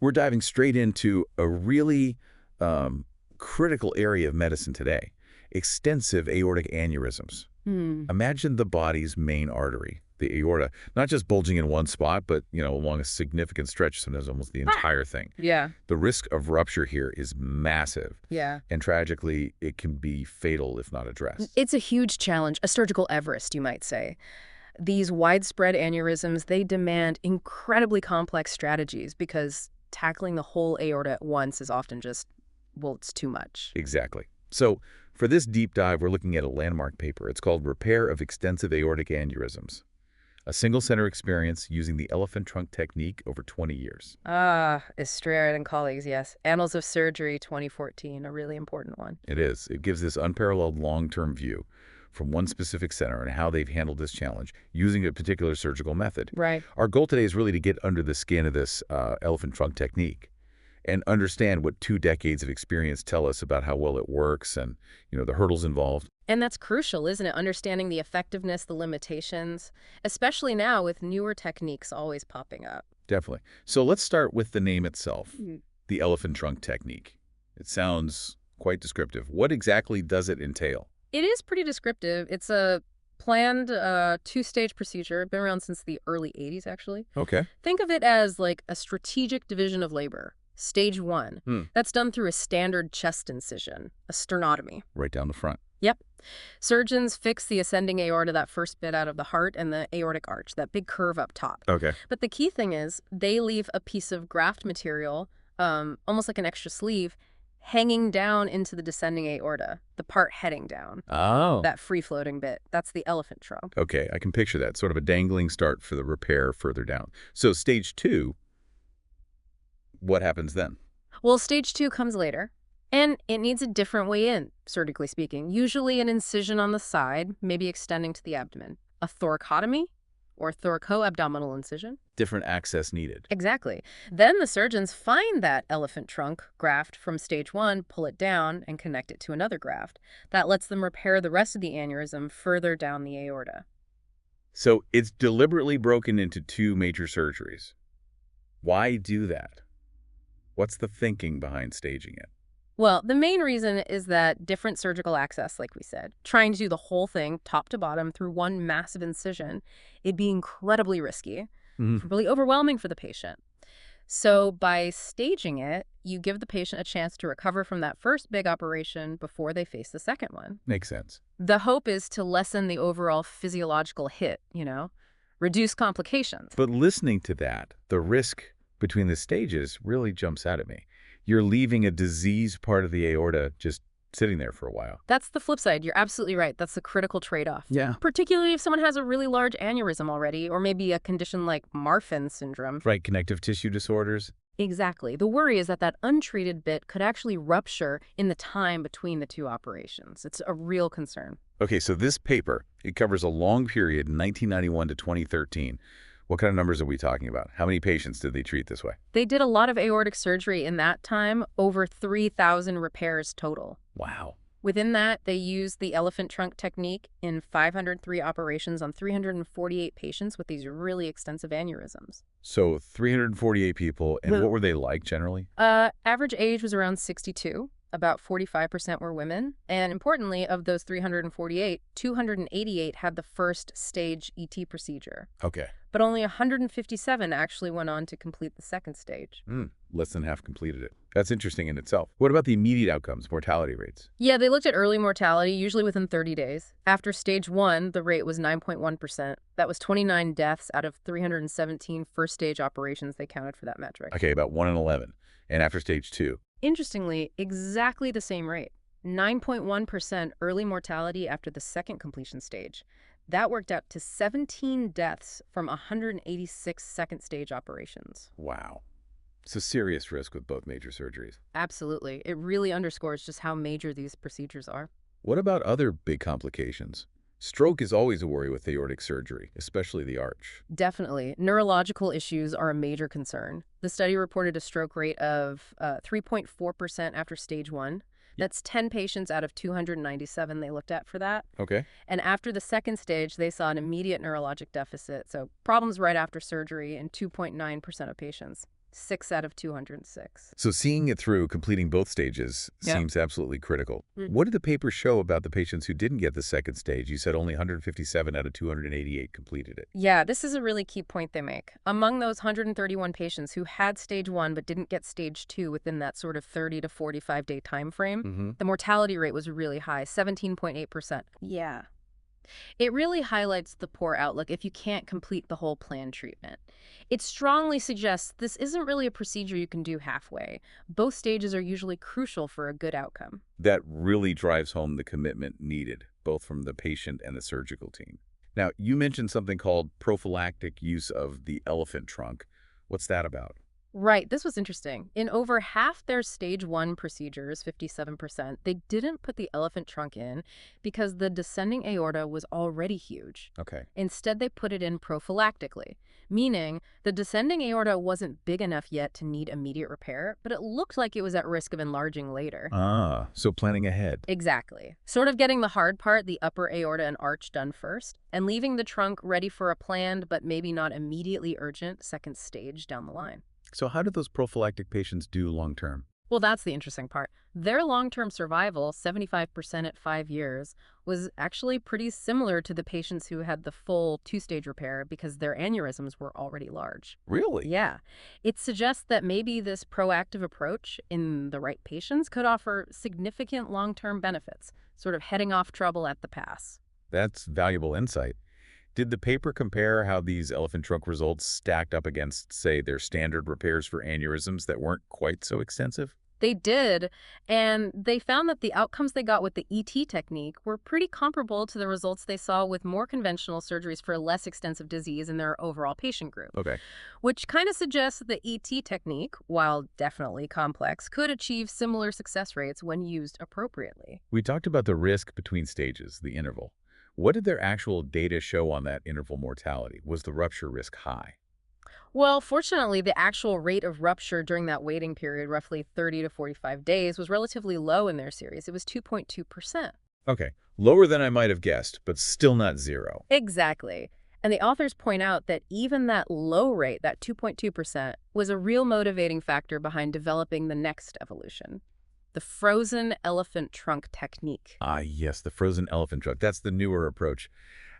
We're diving straight into a really critical area of medicine today, extensive aortic aneurysms. Imagine the body's main artery, the aorta, not just bulging in one spot, but, along a significant stretch, sometimes almost the entire thing. Yeah. The risk of rupture here is massive. Yeah. And tragically, it can be fatal if not addressed. It's a huge challenge, a surgical Everest, you might say. These widespread aneurysms, they demand incredibly complex strategies because tackling the whole aorta at once is often just, well, it's too much. Exactly. So for this deep dive, we're looking at a landmark paper. It's called Repair of Extensive Aortic Aneurysms, a single-center experience using the elephant trunk technique over 20 years. Estrad and colleagues, yes. Annals of Surgery 2014, a really important one. It is. It gives this unparalleled long-term view from one specific center and how they've handled this challenge using a particular surgical method. Right. Our goal today is really to get under the skin of this elephant trunk technique and understand what 2 decades of experience tell us about how well it works and, the hurdles involved. And that's crucial, isn't it? Understanding the effectiveness, the limitations, especially now with newer techniques always popping up. Definitely. So let's start with the name itself, the elephant trunk technique. It sounds quite descriptive. What exactly does it entail? It is pretty descriptive. It's a planned 2-stage procedure. Been around since the early 80s, actually. Okay. Think of it as like a strategic division of labor. Stage 1. That's done through a standard chest incision, a sternotomy. Right down the front. Yep. Surgeons fix the ascending aorta, that first bit out of the heart, and the aortic arch, that big curve up top. Okay. But the key thing is they leave a piece of graft material, almost like an extra sleeve, hanging down into the descending aorta, the part heading down. Oh. That free-floating bit. That's the elephant trunk. Okay, I can picture that. Sort of a dangling start for the repair further down. So stage 2, what happens then? Well, stage 2 comes later, and it needs a different way in, surgically speaking. Usually an incision on the side, maybe extending to the abdomen. A thoracotomy or thoracoabdominal incision. Different access needed. Exactly. Then the surgeons find that elephant trunk graft from stage 1, pull it down, and connect it to another graft. That lets them repair the rest of the aneurysm further down the aorta. So it's deliberately broken into 2 major surgeries. Why do that? What's the thinking behind staging it? Well, the main reason is that different surgical access, like we said, trying to do the whole thing top to bottom through one massive incision, it'd be incredibly risky, really overwhelming for the patient. So by staging it, you give the patient a chance to recover from that first big operation before they face the second one. Makes sense. The hope is to lessen the overall physiological hit, reduce complications. But listening to that, the risk between the stages really jumps out at me. You're leaving a diseased part of the aorta just sitting there for a while. That's the flip side. You're absolutely right. That's the critical trade-off. Yeah. Particularly if someone has a really large aneurysm already, or maybe a condition like Marfan syndrome. Right, connective tissue disorders. Exactly. The worry is that that untreated bit could actually rupture in the time between the 2 operations. It's a real concern. Okay, so this paper, it covers a long period, 1991 to 2013. What kind of numbers are we talking about? How many patients did they treat this way? They did a lot of aortic surgery in that time, over 3,000 repairs total. Wow. Within that, they used the elephant trunk technique in 503 operations on 348 patients with these really extensive aneurysms. So 348 people, and what were they like generally? Average age was around 62. About 45% were women. And importantly, of those 348, 288 had the first stage ET procedure. Okay. But only 157 actually went on to complete the second stage. Less than half completed it. That's interesting in itself. What about the immediate outcomes, mortality rates? Yeah, they looked at early mortality, usually within 30 days. After stage 1, the rate was 9.1%. That was 29 deaths out of 317 first-stage operations. They counted for that metric. Okay, about 1 in 11. And after stage 2? Interestingly, exactly the same rate. 9.1% early mortality after the second completion stage. That worked out to 17 deaths from 186 second-stage operations. Wow. It's a serious risk with both major surgeries. Absolutely. It really underscores just how major these procedures are. What about other big complications? Stroke is always a worry with aortic surgery, especially the arch. Definitely. Neurological issues are a major concern. The study reported a stroke rate of 3.4% after stage 1. That's 10 patients out of 297 they looked at for that. Okay. And after the second stage, they saw an immediate neurologic deficit, so problems right after surgery in 2.9% of patients. 6 out of 206. So seeing it through, completing both stages, seems absolutely critical. What did the paper show about the patients who didn't get the second stage? You said only 157 out of 288 completed it. Yeah, this is a really key point they make. Among those 131 patients who had stage 1 but didn't get stage 2 within that sort of 30 to 45-day time frame, the mortality rate was really high, 17.8%. Yeah. It really highlights the poor outlook if you can't complete the whole planned treatment. It strongly suggests this isn't really a procedure you can do halfway. Both stages are usually crucial for a good outcome. That really drives home the commitment needed, both from the patient and the surgical team. Now, you mentioned something called prophylactic use of the elephant trunk. What's that about? Right, this was interesting. In over half their stage 1 procedures, 57%, they didn't put the elephant trunk in because the descending aorta was already huge. Okay. Instead, they put it in prophylactically, meaning the descending aorta wasn't big enough yet to need immediate repair, but it looked like it was at risk of enlarging later. Ah, so planning ahead. Exactly. Sort of getting the hard part, the upper aorta and arch, done first, and leaving the trunk ready for a planned but maybe not immediately urgent second stage down the line. So how do those prophylactic patients do long-term? Well, that's the interesting part. Their long-term survival, 75% at 5 years, was actually pretty similar to the patients who had the full 2-stage repair because their aneurysms were already large. Really? Yeah. It suggests that maybe this proactive approach in the right patients could offer significant long-term benefits, sort of heading off trouble at the pass. That's valuable insight. Did the paper compare how these elephant trunk results stacked up against, say, their standard repairs for aneurysms that weren't quite so extensive? They did, and they found that the outcomes they got with the ET technique were pretty comparable to the results they saw with more conventional surgeries for less extensive disease in their overall patient group. Okay. Which kind of suggests that the ET technique, while definitely complex, could achieve similar success rates when used appropriately. We talked about the risk between stages, the interval. What did their actual data show on that interval mortality? Was the rupture risk high? Well, fortunately, the actual rate of rupture during that waiting period, roughly 30 to 45 days, was relatively low in their series. It was 2.2%. Okay, lower than I might have guessed, but still not zero. Exactly. And the authors point out that even that low rate, that 2.2%, was a real motivating factor behind developing the next evolution. The frozen elephant trunk technique. Ah, yes, the frozen elephant trunk. That's the newer approach.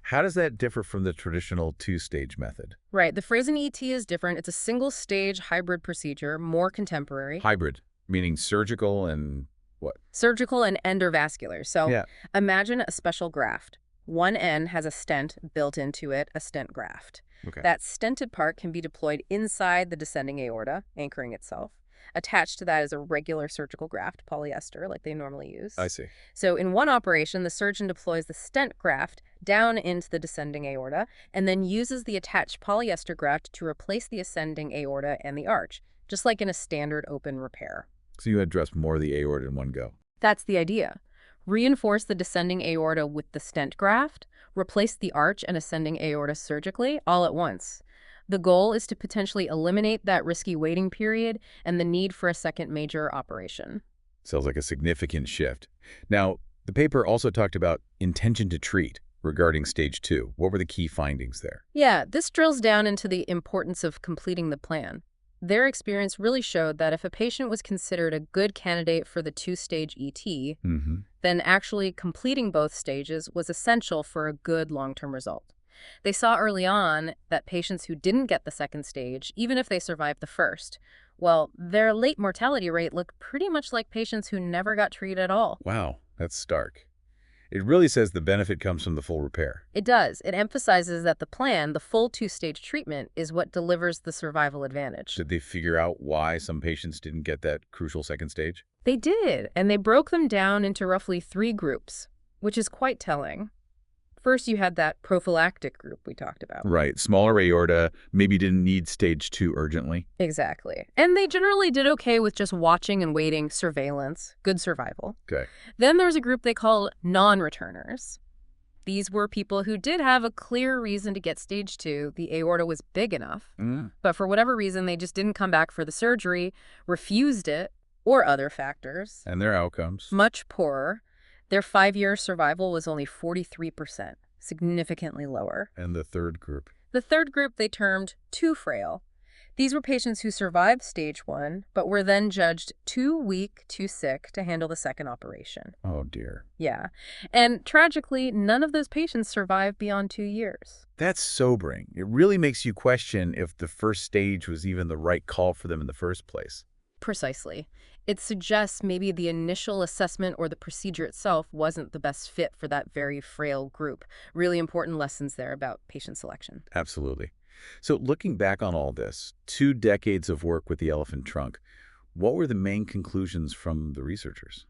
How does that differ from the traditional 2-stage method? Right. The frozen ET is different. It's a single-stage hybrid procedure, more contemporary. Hybrid, meaning surgical and what? Surgical and endovascular. So imagine a special graft. One end has a stent built into it, a stent graft. Okay. That stented part can be deployed inside the descending aorta, anchoring itself. Attached to that is a regular surgical graft, polyester, like they normally use. I see. So in one operation, the surgeon deploys the stent graft down into the descending aorta and then uses the attached polyester graft to replace the ascending aorta and the arch, just like in a standard open repair. So you address more of the aorta in one go. That's the idea. Reinforce the descending aorta with the stent graft, replace the arch and ascending aorta surgically all at once. The goal is to potentially eliminate that risky waiting period and the need for a second major operation. Sounds like a significant shift. Now, the paper also talked about intention to treat regarding stage 2. What were the key findings there? Yeah, this drills down into the importance of completing the plan. Their experience really showed that if a patient was considered a good candidate for the 2-stage ET, then actually completing both stages was essential for a good long-term result. They saw early on that patients who didn't get the second stage, even if they survived the first, well, their late mortality rate looked pretty much like patients who never got treated at all. Wow, that's stark. It really says the benefit comes from the full repair. It does. It emphasizes that the plan, the full 2-stage treatment, is what delivers the survival advantage. Did they figure out why some patients didn't get that crucial second stage? They did, and they broke them down into roughly 3 groups, which is quite telling. First, you had that prophylactic group we talked about. Right. Smaller aorta, maybe didn't need stage 2 urgently. Exactly. And they generally did okay with just watching and waiting, surveillance, good survival. Okay. Then there was a group they called non-returners. These were people who did have a clear reason to get stage 2. The aorta was big enough. But for whatever reason, they just didn't come back for the surgery, refused it, or other factors. And their outcomes? Much poorer. Their 5-year survival was only 43%, significantly lower. And the third group? The third group they termed too frail. These were patients who survived stage 1, but were then judged too weak, too sick to handle the second operation. Oh, dear. Yeah. And tragically, none of those patients survived beyond 2 years. That's sobering. It really makes you question if the first stage was even the right call for them in the first place. Precisely. It suggests maybe the initial assessment or the procedure itself wasn't the best fit for that very frail group. Really important lessons there about patient selection. Absolutely. So looking back on all this, 2 decades of work with the elephant trunk, what were the main conclusions from the researchers?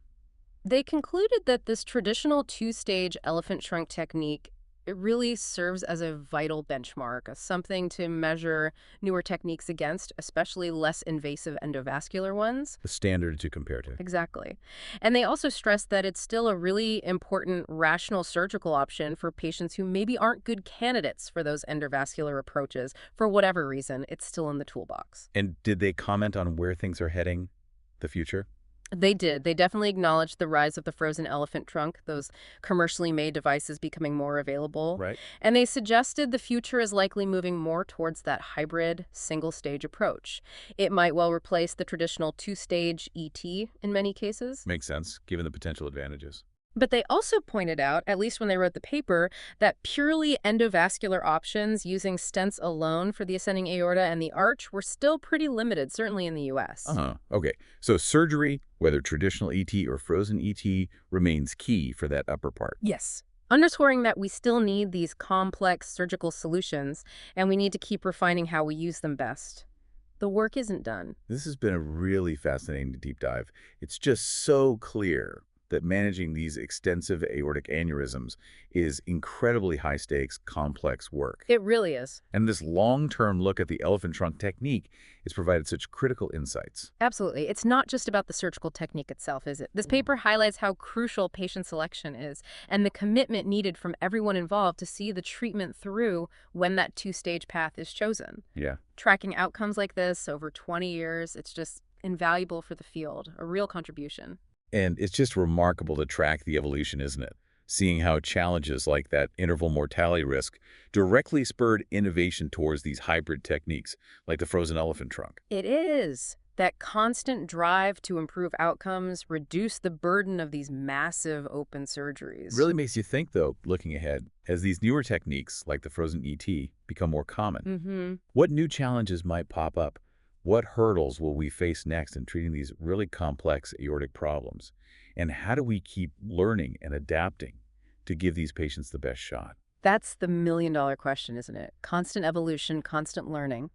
They concluded that this traditional two-stage elephant trunk technique, it really serves as a vital benchmark, something to measure newer techniques against, especially less invasive endovascular ones. The standard to compare to. Exactly. And they also stressed that it's still a really important rational surgical option for patients who maybe aren't good candidates for those endovascular approaches. For whatever reason, it's still in the toolbox. And did they comment on where things are heading, the future? They did. They definitely acknowledged the rise of the frozen elephant trunk, those commercially made devices becoming more available. Right. And they suggested the future is likely moving more towards that hybrid, single-stage approach. It might well replace the traditional two-stage ET in many cases. Makes sense, given the potential advantages. But they also pointed out, at least when they wrote the paper, that purely endovascular options using stents alone for the ascending aorta and the arch were still pretty limited, certainly in the U.S. Okay. So surgery, whether traditional ET or frozen ET, remains key for that upper part. Yes. Underscoring that we still need these complex surgical solutions, and we need to keep refining how we use them best. The work isn't done. This has been a really fascinating deep dive. It's just so clear that managing these extensive aortic aneurysms is incredibly high-stakes, complex work. It really is. And this long-term look at the elephant trunk technique has provided such critical insights. Absolutely. It's not just about the surgical technique itself, is it? This paper highlights how crucial patient selection is and the commitment needed from everyone involved to see the treatment through when that two-stage path is chosen. Yeah. Tracking outcomes like this over 20 years, it's just invaluable for the field, a real contribution. And it's just remarkable to track the evolution, isn't it? Seeing how challenges like that interval mortality risk directly spurred innovation towards these hybrid techniques, like the frozen elephant trunk. It is. That constant drive to improve outcomes, reduce the burden of these massive open surgeries. Really makes you think, though, looking ahead, as these newer techniques, like the frozen ET, become more common. What new challenges might pop up? What hurdles will we face next in treating these really complex aortic problems? And how do we keep learning and adapting to give these patients the best shot? That's the million-dollar question, isn't it? Constant evolution, constant learning.